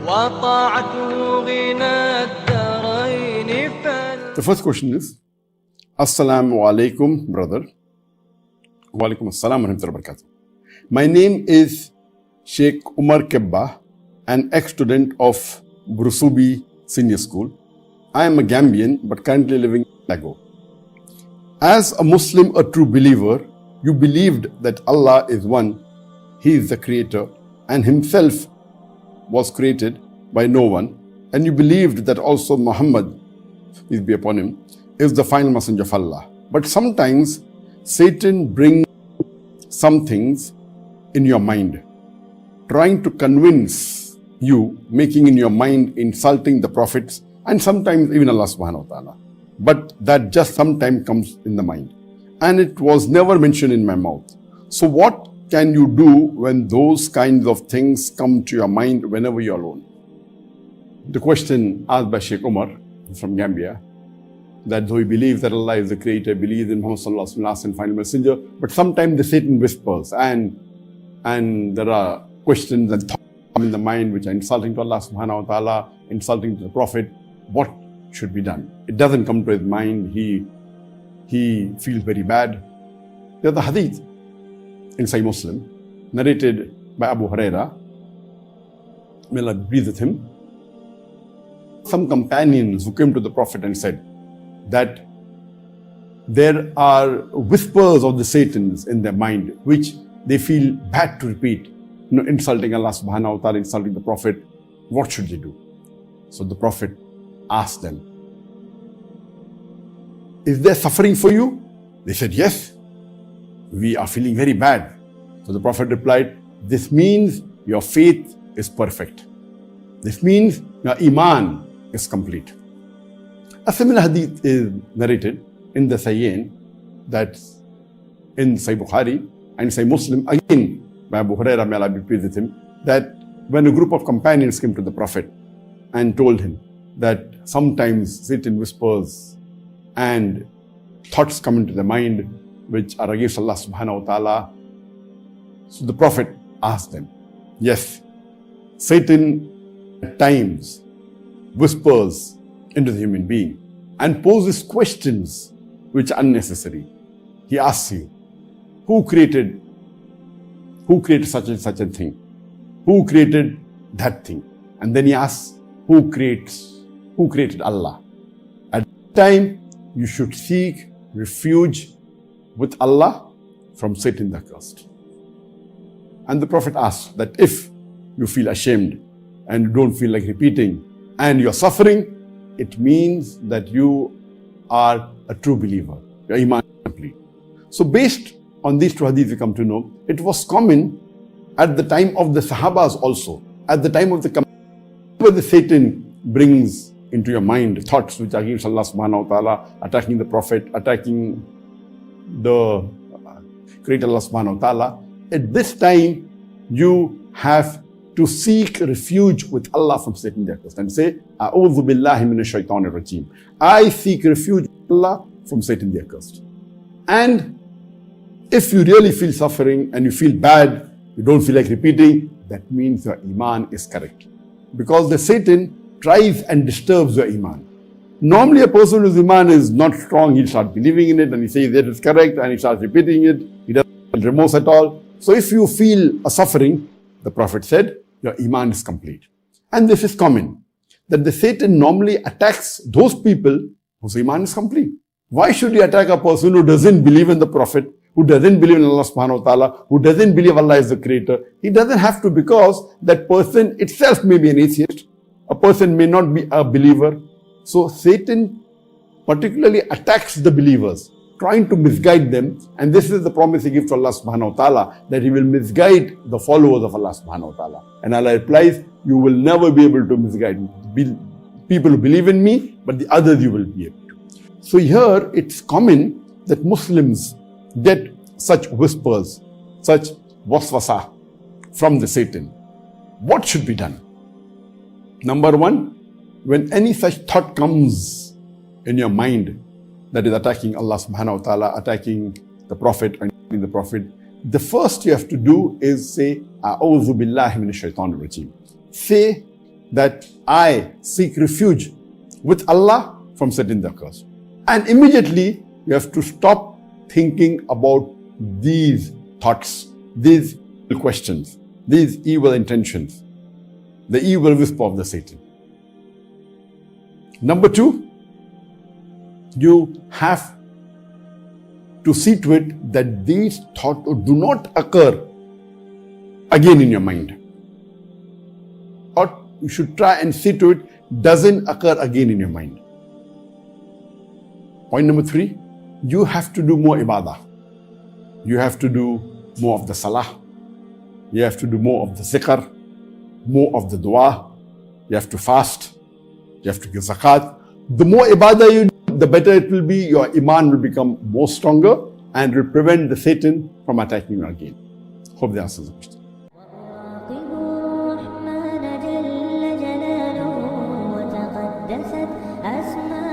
وطاعته غنى الدارين The first question is, Assalamu alaikum, brother. Wa alaikum assalam wa rahmatullahi wa barakatuh. My name is Sheikh Umar Kebba, an ex-student of Brusubi Senior School. I am a Gambian but currently living in Lagos. As a Muslim, a true believer, you believed that Allah is one, He is the creator, and Himself was created by no one, and you believed that also Muhammad, peace be upon him, is the final messenger of Allah. But sometimes Satan brings some things in your mind, trying to convince you, making in your mind insulting the prophets and sometimes even Allah subhanahu wa ta'ala. But that just sometimes comes in the mind, and it was never mentioned in my mouth. So what can you do when those kinds of things come to your mind whenever you're alone? The question asked by Sheikh Umar from Gambia, that though he believes that Allah is the creator, believes in Muhammad sallallahu alaihi wasallam, last and final messenger, but sometimes the Satan whispers and there are questions and thoughts in the mind which are insulting to Allah subhanahu wa ta'ala, insulting to the Prophet. What should be done? It doesn't come to his mind. He feels very bad. There's the hadith in Sahih Muslim, narrated by Abu Huraira, may Allah be pleased with him. Some companions who came to the Prophet and said that there are whispers of the Satans in their mind which they feel bad to repeat, insulting Allah subhanahu wa ta'ala, insulting the Prophet. What should they do? So the Prophet asked them, is there suffering for you? They said, yes, we are feeling very bad. So the Prophet replied, this means your faith is perfect. This means your iman is complete. A similar hadith is narrated in the Sahihain, that's in Sahih Bukhari and Sahih Muslim, again by Abu Huraira, may Allah be pleased with him, that when a group of companions came to the Prophet and told him that sometimes Satan whispers and thoughts come into the mind which are against Allah subhanahu wa ta'ala. So the Prophet asked them, yes, Satan at times whispers into the human being and poses questions which are unnecessary. He asks you, who created such and such a thing? Who created that thing? And then he asks, who created Allah? At that time, you should seek refuge with Allah from Satan the accursed. And the Prophet asks that if you feel ashamed and you don't feel like repeating and you're suffering, it means that you are a true believer. Your iman is complete. So based on these two hadiths we come to know, it was common at the time of the Sahabas also. At the time of the Satan brings into your mind thoughts which are against Allah subhanahu wa ta'ala, attacking the Prophet, attacking the Creator Allah subhanahu wa ta'ala. At this time, you have to seek refuge with Allah from Satan the accursed and say, Auzo'Billahi'MINASHAITAN'Ir-rajeem. I seek refuge with Allah from Satan the accursed. And if you really feel suffering and you feel bad, you don't feel like repeating, that means your iman is correct. Because the Satan tries and disturbs your iman. Normally a person whose iman is not strong, he'll start believing in it and he says that is correct and he starts repeating it. He doesn't feel remorse at all. So if you feel a suffering, the Prophet said, your iman is complete. And this is common, that the Satan normally attacks those people whose iman is complete. Why should he attack a person who doesn't believe in the Prophet, who doesn't believe in Allah subhanahu wa ta'ala, who doesn't believe Allah is the creator? He doesn't have to, because that person itself may be an atheist. A person may not be a believer. So Satan particularly attacks the believers, trying to misguide them. And this is the promise he gives to Allah subhanahu wa ta'ala, that he will misguide the followers of Allah subhanahu wa ta'ala. And Allah replies, you will never be able to misguide people who believe in me, but the others you will be able to. So here it's common that Muslims get such whispers, such waswasa from the Satan. What should be done? Number one, when any such thought comes in your mind that is attacking Allah subhanahu wa ta'ala, attacking the Prophet and the Prophet, the first you have to do is say, Auzo'Billahi'MINASHAITAN'Ir-rajeem. Say, that I seek refuge with Allah from Satan the curse. And immediately you have to stop thinking about these thoughts, these questions, these evil intentions, the evil whisper of the Satan. Number two, you have to see to it that these thoughts do not occur again in your mind. Or you should try and see to it doesn't occur again in your mind. Point number three, you have to do more ibadah. You have to do more of the salah. You have to do more of the zikr, more of the dua. You have to fast. You have to give zakat. The more ibadah you do, the better it will be. Your iman will become more stronger and will prevent the Satan from attacking you again. Hope that answers the question. الرحمن جل جلاله وتقدست أسماؤه